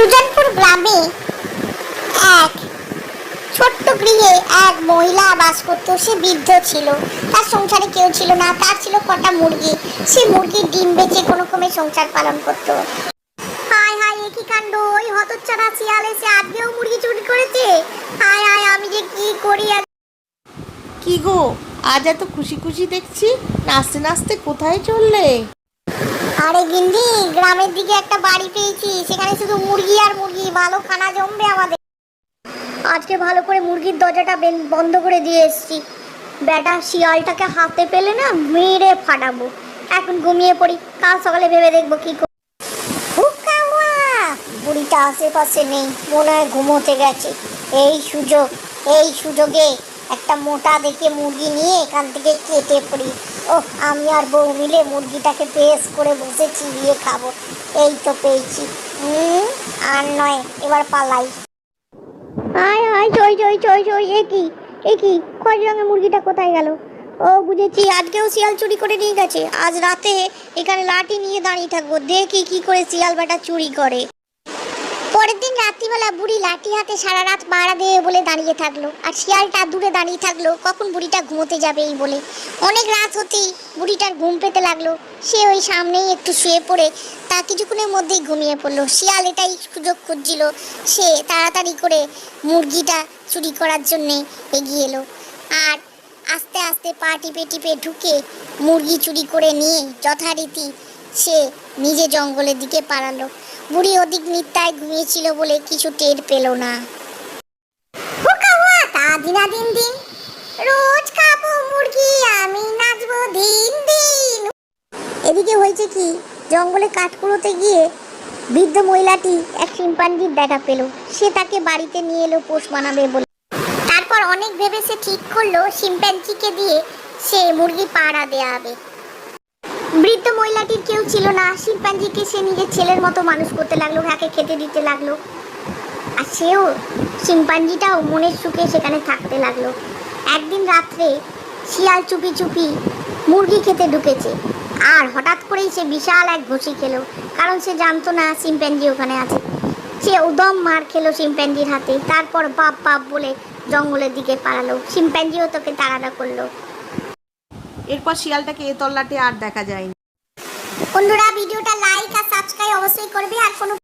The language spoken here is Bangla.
সুজানপুর গ্রামে এক ছোট্ট গৃহে এক মহিলা বাস করত। সে বৃদ্ধ ছিল, তার সংসারে কেউ ছিল না। তার ছিল কটা মুরগি। সে মুরগির ডিম বেচে কোনো ক্রমে সংসার পালন করত। হায় হায়, একই কাণ্ড! ওই হতচ্ছাড়া শিয়াল এসে আজকেও মুরগি চুরি করেছে। হায় হায়, আমি যে কি করি! কি গো, আজ এত খুশি খুশি দেখছি, নাচতে নাচতে কোথায় চললে? আরে গিন্নি, গ্রামের দিকে একটা বাড়ি পেয়েছি, সেখানে শুধু মুরগি আর মুরগি। ভালো খানা জমবে আমাদের। আজকে ভালো করে মুরগির দরজাটা বন্ধ করে দিয়ে এসেছি। বেটা শিয়ালটাকে হাতে পেলে না মেরে ফাটাবো। এখন ঘুমিয়ে পড়ি, কাল সকালে ভেবে দেখবো কি করি। বুড়িটা আশেপাশে নেই, মনে হয় ঘুমোতে গেছে। এই সুযোগে একটা মোটা দেখে মুরগি নিয়ে এখান থেকে কেটে পড়ি। আমি আর বউ মিলে মুরগিটাকে বেশ করে বসে চিবিয়ে খাবো। এই তো পেয়েছি। আর নয়, এবার পালাই। আয় আয়, চই একই খয়েরি রঙের মুরগিটা কোথায় গেল? ও বুঝেছি, আজকেও শিয়াল চুরি করে নিয়ে গেছে। আজ রাতে এখানে লাঠি নিয়ে দাঁড়িয়ে থাকবো, দেখি কি করে শিয়াল বেটা চুরি করে। পরের দিন রাত্রিবেলা বুড়ি লাঠি হাতে সারা রাত পাহারা দেবে বলে দাঁড়িয়ে থাকলো, আর শিয়ালটা দূরে দাঁড়িয়ে থাকলো কখন বুড়িটা ঘুমোতে যাবে এই বলে। অনেক রাত হতেই বুড়িটার ঘুম পেতে লাগলো। সে ওই সামনেই একটু শুয়ে পড়ে তা কিছুক্ষণের মধ্যেই ঘুমিয়ে পড়লো। শিয়াল এটাই সুযোগ খুঁজছিল। সে তাড়াতাড়ি করে মুরগিটা চুরি করার জন্যে এগিয়ে এলো, আর আস্তে আস্তে পা টিপে টিপে ঢুকে মুরগি চুরি করে নিয়ে যথারীতি সে নিজে জঙ্গলের দিকে পালালো। বুড়ি ওদিক মিথ্যায় ঘুমিয়েছিল বলে কিছু টের পেল না। দিন দিন রোজ খাবো মুরগি, আমি নাচবো দিন দিন। এদিকে হয়েছে কি, জঙ্গলে কাঠ কুড়োতে গিয়ে বৃদ্ধ মহিলাটি এক শিম্পাঞ্জির দেখা পেল। সে তাকে বাড়িতে নিয়ে এলো পোষ মানাবে বলে। তারপর অনেক ভেবে সে ঠিক করলো শিম্পাঞ্জিকে দিয়ে সে মুরগি পাড়া দেওয়াবে। বৃদ্ধ মহিলাটির কেউ ছিল না। শিম্পাঞ্জিকে সে নিজের ছেলের মতো মানুষ করতে লাগলো, তাকে খেতে দিতে লাগলো, আর সেও শিম্পাঞ্জিটাও মনের সুখে সেখানে থাকতে লাগলো। একদিন রাত্রে শিয়াল চুপি চুপি মুরগি খেতে ঢুকেছে, আর হঠাৎ করেই সে বিশাল এক ঘুষি খেলো, কারণ সে জানতো না শিম্পাঞ্জি ওখানে আছে। সে উদম মার খেলো শিম্পাঞ্জির হাতে। তারপর বাপ বাপ বলে জঙ্গলের দিকে পালালো। শিম্পাঞ্জিও তোকে তাড়াটা করলো। এরপর শিয়ালটাকে এ তল্লাটে আর দেখা যায়নি। বন্ধুরা, ভিডিওটা লাইক আর সাবস্ক্রাইব অবশ্যই করবে। আর কোনো